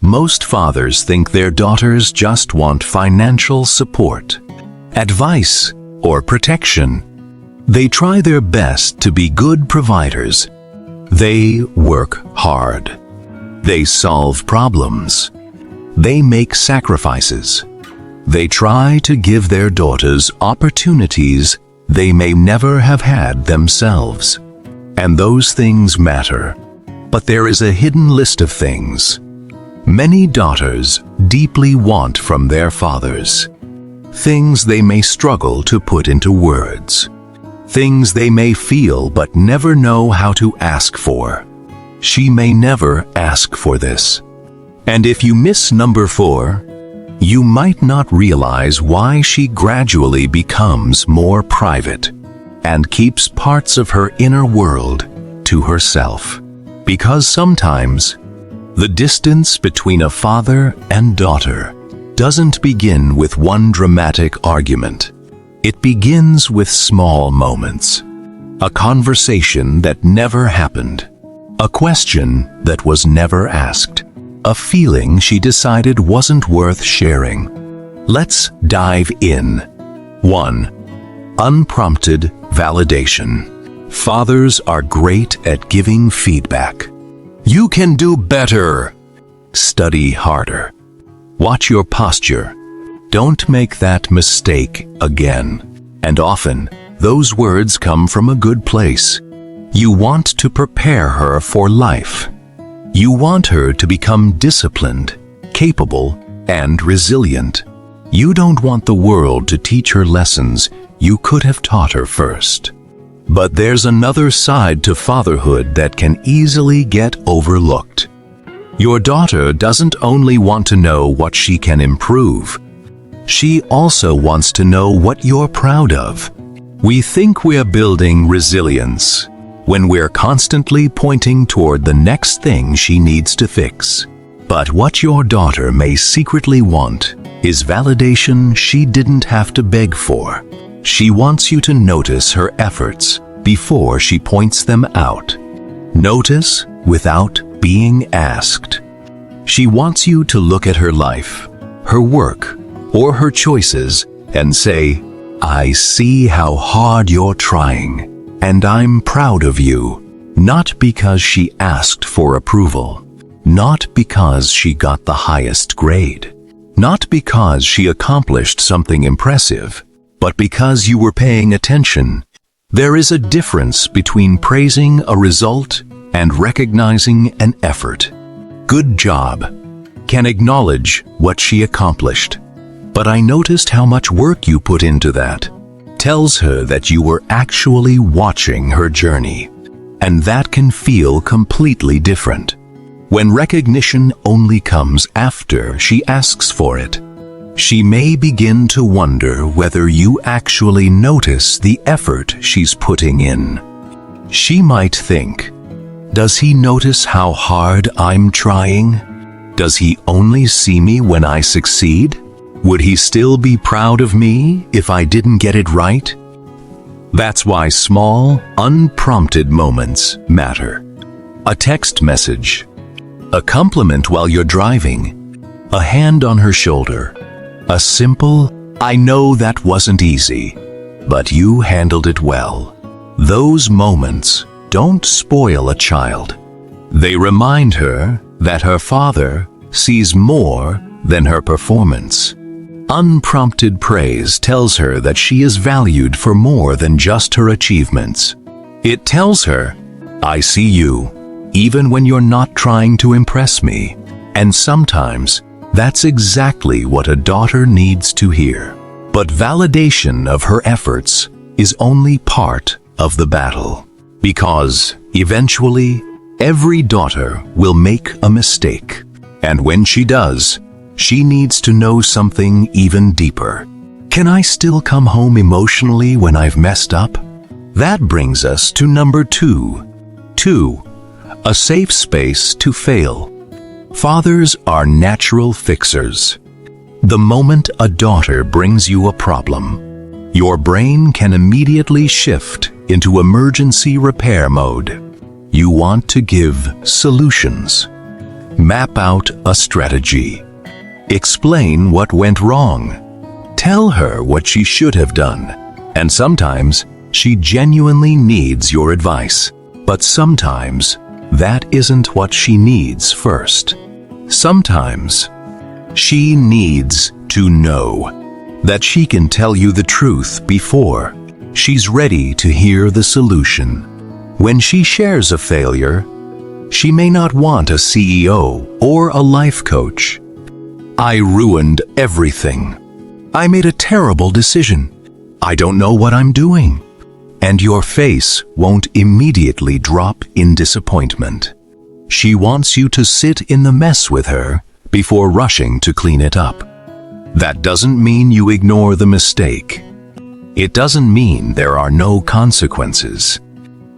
Most fathers think their daughters just want financial support, advice, or protection. They try their best to be good providers. They work hard. They solve problems. They make sacrifices. They try to give their daughters opportunities they may never have had themselves. And those things matter. But there is a hidden list of things many daughters deeply want from their fathers. Things they may struggle to put into words. Things they may feel but never know how to ask for. She may never ask for this. And if you miss number 4, you might not realize why she gradually becomes more private and keeps parts of her inner world to herself. Because sometimes the distance between a father and daughter doesn't begin with one dramatic argument. It begins with small moments. A conversation that never happened. A question that was never asked. A feeling she decided wasn't worth sharing. Let's dive in. 1. Unprompted validation. Fathers are great at giving feedback. You can do better. Study harder. Watch your posture. Don't make that mistake again. And often, those words come from a good place. You want to prepare her for life. You want her to become disciplined, capable, and resilient. You don't want the world to teach her lessons you could have taught her first. But there's another side to fatherhood that can easily get overlooked. Your daughter doesn't only want to know what she can improve. She also wants to know what you're proud of. We think we're building resilience when we're constantly pointing toward the next thing she needs to fix. But what your daughter may secretly want is validation she didn't have to beg for. She wants you to notice her efforts before she points them out. Notice without being asked. She wants you to look at her life, her work, or her choices and say, I see how hard you're trying, and I'm proud of you. Not because she asked for approval, not because she got the highest grade, not because she accomplished something impressive, but because you were paying attention. There is a difference between praising a result and recognizing an effort. Good job can acknowledge what she accomplished. But I noticed how much work you put into that. Tells her that you were actually watching her journey. And that can feel completely different. When recognition only comes after she asks for it, she may begin to wonder whether you actually notice the effort she's putting in. She might think, does he notice how hard I'm trying? Does he only see me when I succeed? Would he still be proud of me if I didn't get it right? That's why small, unprompted moments matter. A text message, a compliment while you're driving, a hand on her shoulder, a simple, I know that wasn't easy, but you handled it well. Those moments don't spoil a child. They remind her that her father sees more than her performance. Unprompted praise tells her that she is valued for more than just her achievements. It tells her, I see you, even when you're not trying to impress me. And sometimes, that's exactly what a daughter needs to hear. But validation of her efforts is only part of the battle. Because, eventually, every daughter will make a mistake. And when she does, she needs to know something even deeper. Can I still come home emotionally when I've messed up? That brings us to number 2. 2. A safe space to fail. Fathers are natural fixers. The moment a daughter brings you a problem, your brain can immediately shift into emergency repair mode. You want to give solutions. Map out a strategy. Explain what went wrong. Tell her what she should have done. And sometimes she genuinely needs your advice. But sometimes that isn't what she needs first. Sometimes she needs to know that she can tell you the truth before she's ready to hear the solution. When she shares a failure, she may not want a CEO or a life coach. I ruined everything. I made a terrible decision. I don't know what I'm doing. And your face won't immediately drop in disappointment. She wants you to sit in the mess with her before rushing to clean it up. That doesn't mean you ignore the mistake. It doesn't mean there are no consequences.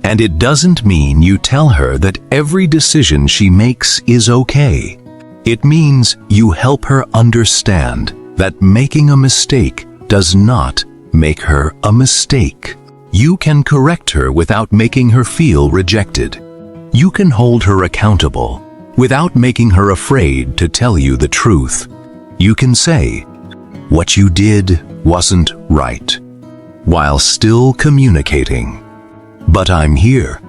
And it doesn't mean you tell her that every decision she makes is okay. It means you help her understand that making a mistake does not make her a mistake. You can correct her without making her feel rejected. You can hold her accountable without making her afraid to tell you the truth. You can say, "What you did wasn't right," while still communicating. "But I'm here.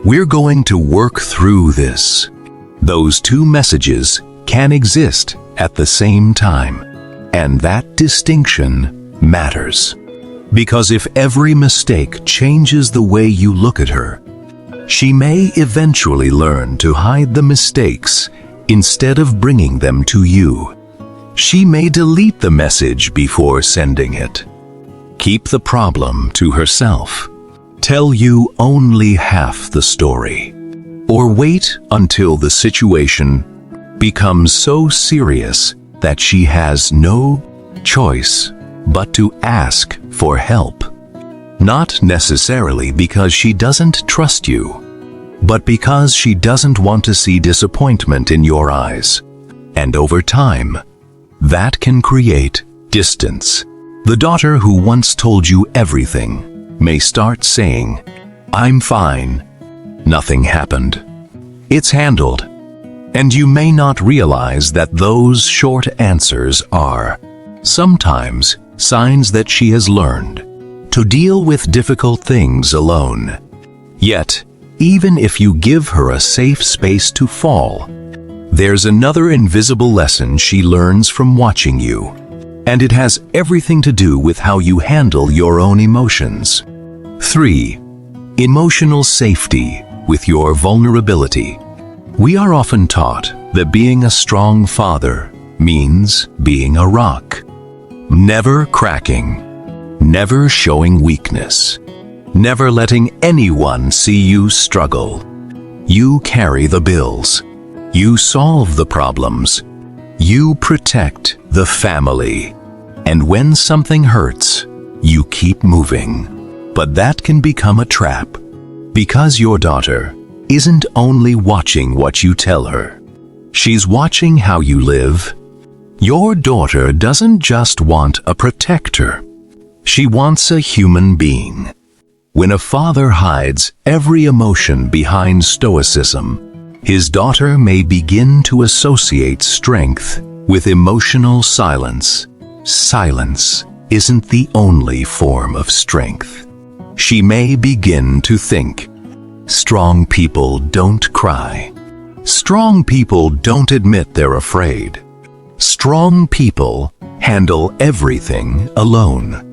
We're going to work through this." Those two messages can exist at the same time, and that distinction matters. Because if every mistake changes the way you look at her, she may eventually learn to hide the mistakes instead of bringing them to you. She may delete the message before sending it, keep the problem to herself, tell you only half the story, or wait until the situation becomes so serious that she has no choice but to ask for help. Not necessarily because she doesn't trust you, but because she doesn't want to see disappointment in your eyes. And over time, that can create distance. The daughter who once told you everything may start saying, "I'm fine. Nothing happened. It's handled." And you may not realize that those short answers are sometimes signs that she has learned to deal with difficult things alone. Yet, even if you give her a safe space to fall, there's another invisible lesson she learns from watching you, and it has everything to do with how you handle your own emotions. 3. Emotional safety with your vulnerability. We are often taught that being a strong father means being a rock, never cracking, never showing weakness, never letting anyone see you struggle. You carry the bills. You solve the problems. You protect the family. And when something hurts, you keep moving. But that can become a trap, because your daughter isn't only watching what you tell her. She's watching how you live. Your daughter doesn't just want a protector. She wants a human being. When a father hides every emotion behind stoicism, his daughter may begin to associate strength with emotional silence. Silence isn't the only form of strength. She may begin to think, strong people don't cry. Strong people don't admit they're afraid. Strong people handle everything alone.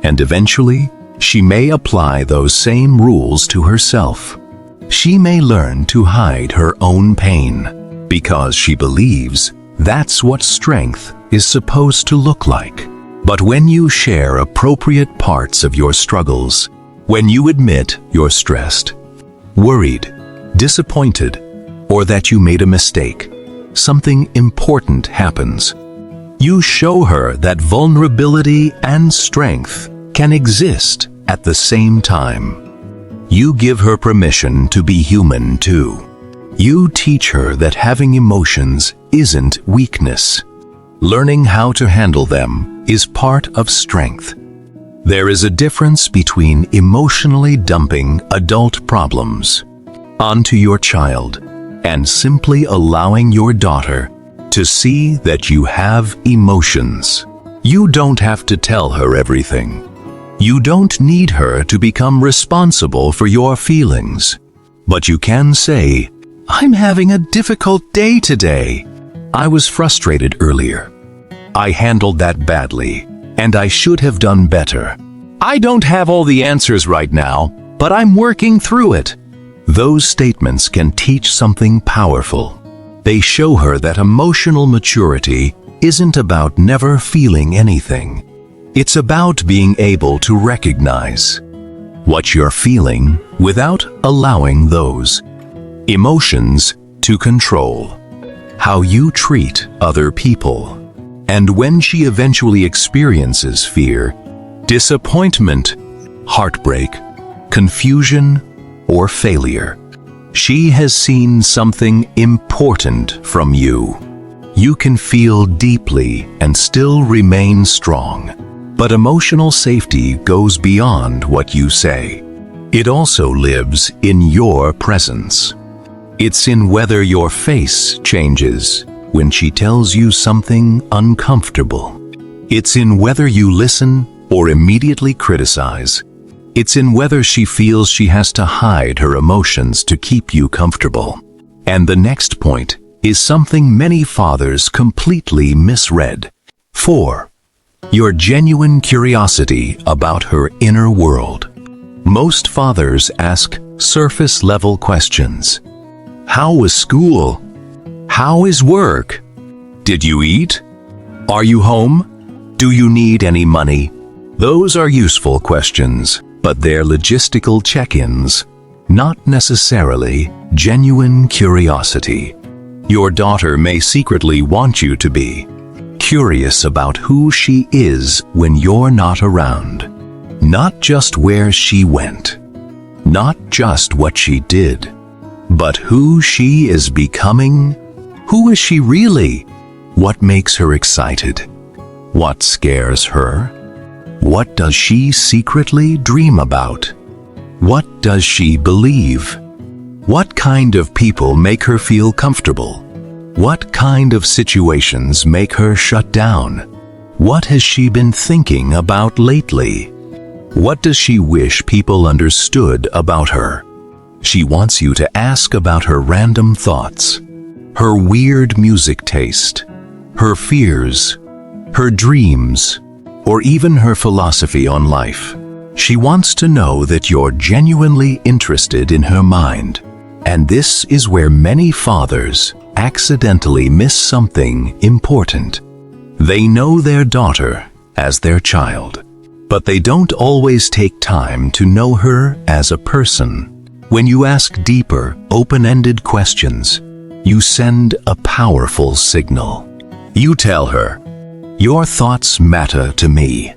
And eventually, she may apply those same rules to herself. She may learn to hide her own pain because she believes that's what strength is supposed to look like. But when you share appropriate parts of your struggles, when you admit you're stressed, worried, disappointed, or that you made a mistake, something important happens. You show her that vulnerability and strength can exist at the same time. You give her permission to be human too. You teach her that having emotions isn't weakness. Learning how to handle them is part of strength. There is a difference between emotionally dumping adult problems onto your child and simply allowing your daughter to see that you have emotions. You don't have to tell her everything. You don't need her to become responsible for your feelings. But you can say, "I'm having a difficult day today. I was frustrated earlier. I handled that badly, and I should have done better. I don't have all the answers right now, but I'm working through it." Those statements can teach something powerful. They show her that emotional maturity isn't about never feeling anything. It's about being able to recognize what you're feeling without allowing those emotions to control how you treat other people. And when she eventually experiences fear, disappointment, heartbreak, confusion, or failure, she has seen something important from you. You can feel deeply and still remain strong. But emotional safety goes beyond what you say. It also lives in your presence. It's in whether your face changes when she tells you something uncomfortable. It's in whether you listen or immediately criticize. It's in whether she feels she has to hide her emotions to keep you comfortable. And the next point is something many fathers completely misread. 4. Your genuine curiosity about her inner world. Most fathers ask surface-level questions. How was school? How is work? Did you eat? Are you home? Do you need any money? Those are useful questions, but they're logistical check-ins, not necessarily genuine curiosity. Your daughter may secretly want you to be curious about who she is when you're not around. Not just where she went, not just what she did, but who she is becoming. Who is she really? What makes her excited? What scares her? What does she secretly dream about? What does she believe? What kind of people make her feel comfortable? What kind of situations make her shut down? What has she been thinking about lately? What does she wish people understood about her? She wants you to ask about her random thoughts, her weird music taste, her fears, her dreams, or even her philosophy on life. She wants to know that you're genuinely interested in her mind. And this is where many fathers accidentally miss something important. They know their daughter as their child, but they don't always take time to know her as a person. When you ask deeper, open-ended questions, you send a powerful signal. You tell her, "Your thoughts matter to me."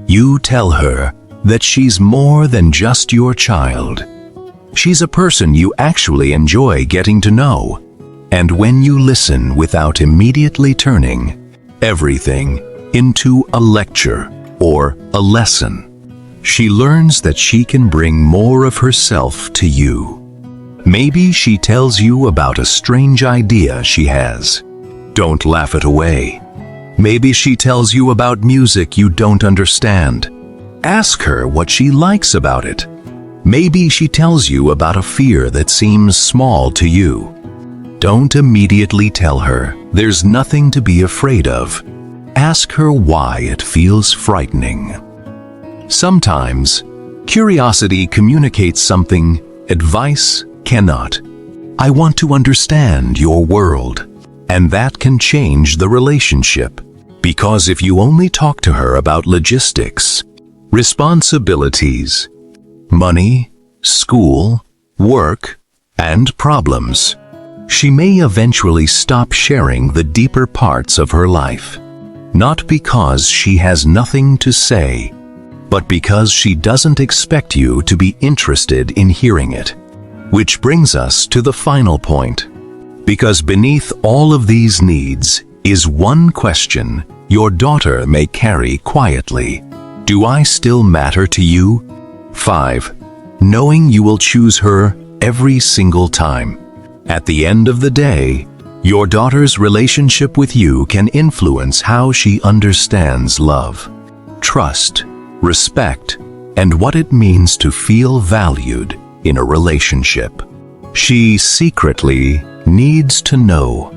You tell her that she's more than just your child. She's a person you actually enjoy getting to know. And when you listen without immediately turning everything into a lecture or a lesson, she learns that she can bring more of herself to you. Maybe she tells you about a strange idea she has. Don't laugh it away. Maybe she tells you about music you don't understand. Ask her what she likes about it. Maybe she tells you about a fear that seems small to you. Don't immediately tell her there's nothing to be afraid of. Ask her why it feels frightening. Sometimes, curiosity communicates something advice cannot. I want to understand your world. And that can change the relationship. Because if you only talk to her about logistics, responsibilities, money, school, work, and problems, she may eventually stop sharing the deeper parts of her life. Not because she has nothing to say, but because she doesn't expect you to be interested in hearing it. Which brings us to the final point. Because beneath all of these needs is one question your daughter may carry quietly. Do I still matter to you? 5. Knowing you will choose her every single time. At the end of the day, your daughter's relationship with you can influence how she understands love, trust, respect, and what it means to feel valued in a relationship. She secretly needs to know,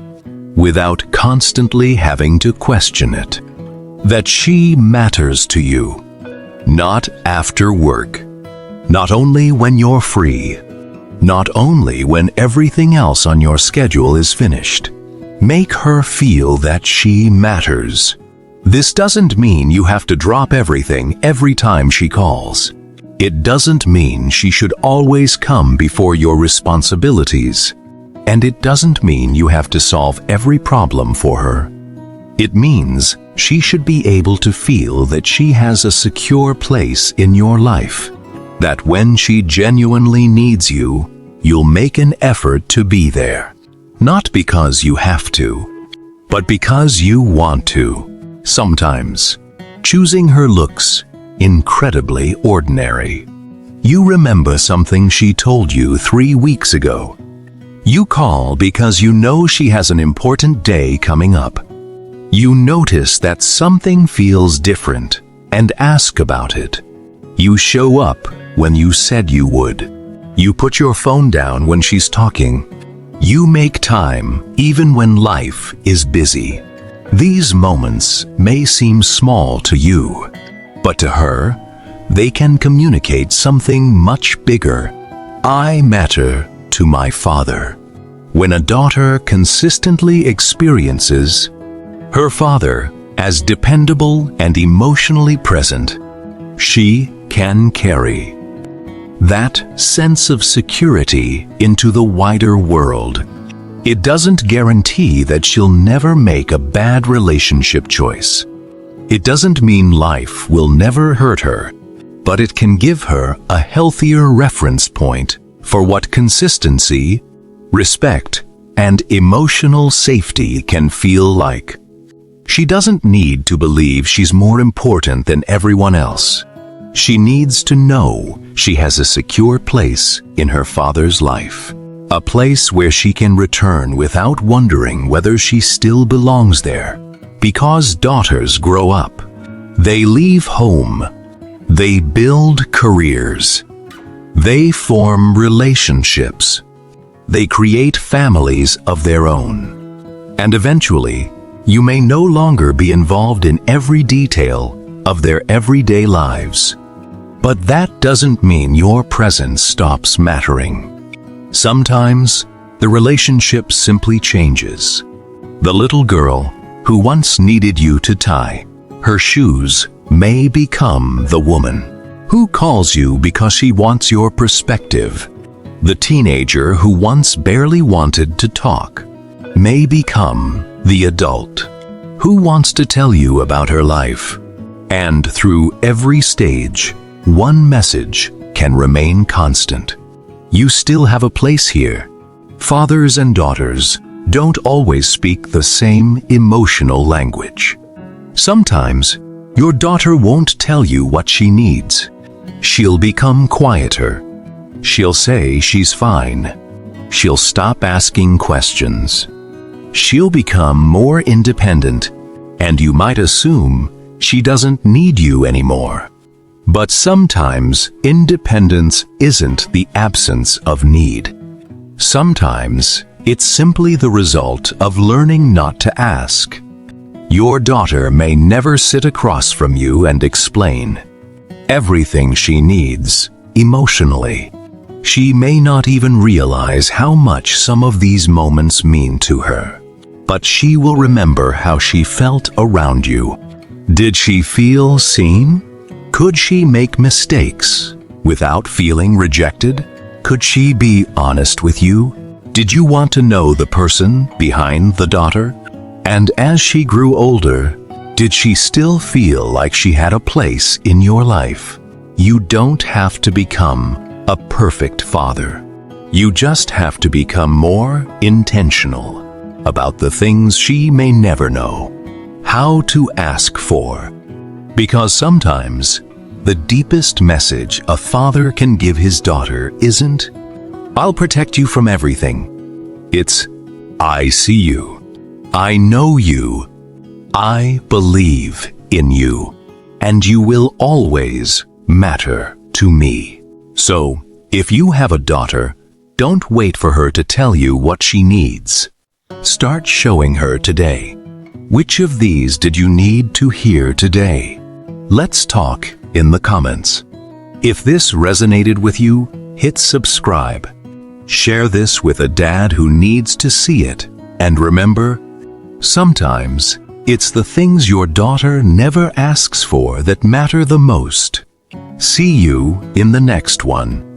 without constantly having to question it, that she matters to you, not after work, not only when you're free, not only when everything else on your schedule is finished. Make her feel that she matters. This doesn't mean you have to drop everything every time she calls. It doesn't mean she should always come before your responsibilities. And it doesn't mean you have to solve every problem for her. It means she should be able to feel that she has a secure place in your life, that when she genuinely needs you, you'll make an effort to be there. Not because you have to, but because you want to. Sometimes, choosing her looks incredibly ordinary. You remember something she told you 3 weeks ago. You call because you know she has an important day coming up. You notice that something feels different and ask about it. You show up when you said you would. You put your phone down when she's talking. You make time even when life is busy. These moments may seem small to you, but to her, they can communicate something much bigger. I matter to my father. When a daughter consistently experiences her father as dependable and emotionally present, she can carry that sense of security into the wider world. It doesn't guarantee that she'll never make a bad relationship choice. It doesn't mean life will never hurt her, but it can give her a healthier reference point for what consistency, respect, and emotional safety can feel like. She doesn't need to believe she's more important than everyone else. She needs to know she has a secure place in her father's life, a place where she can return without wondering whether she still belongs there. Because daughters grow up, they leave home, they build careers, they form relationships, they create families of their own. And eventually, you may no longer be involved in every detail of their everyday lives. But that doesn't mean your presence stops mattering. Sometimes, the relationship simply changes. The little girl who once needed you to tie her shoes may become the woman who calls you because she wants your perspective. The teenager who once barely wanted to talk may become the adult who wants to tell you about her life. And through every stage, one message can remain constant. You still have a place here. Fathers and daughters don't always speak the same emotional language. Sometimes, your daughter won't tell you what she needs. She'll become quieter. She'll say she's fine. She'll stop asking questions. She'll become more independent, and you might assume she doesn't need you anymore. But sometimes independence isn't the absence of need. Sometimes it's simply the result of learning not to ask. Your daughter may never sit across from you and explain everything she needs emotionally. She may not even realize how much some of these moments mean to her. But she will remember how she felt around you. Did she feel seen? Could she make mistakes without feeling rejected? Could she be honest with you? Did you want to know the person behind the daughter? And as she grew older, did she still feel like she had a place in your life? You don't have to become a perfect father. You just have to become more intentional about the things she may never know how to ask for. Because sometimes, the deepest message a father can give his daughter isn't, "I'll protect you from everything." It's, I see you. I know you. I believe in you. And you will always matter to me. So, if you have a daughter, don't wait for her to tell you what she needs. Start showing her today. Which of these did you need to hear today? Let's talk in the comments. If this resonated with you, hit subscribe. Share this with a dad who needs to see it. And remember, sometimes it's the things your daughter never asks for that matter the most. See you in the next one.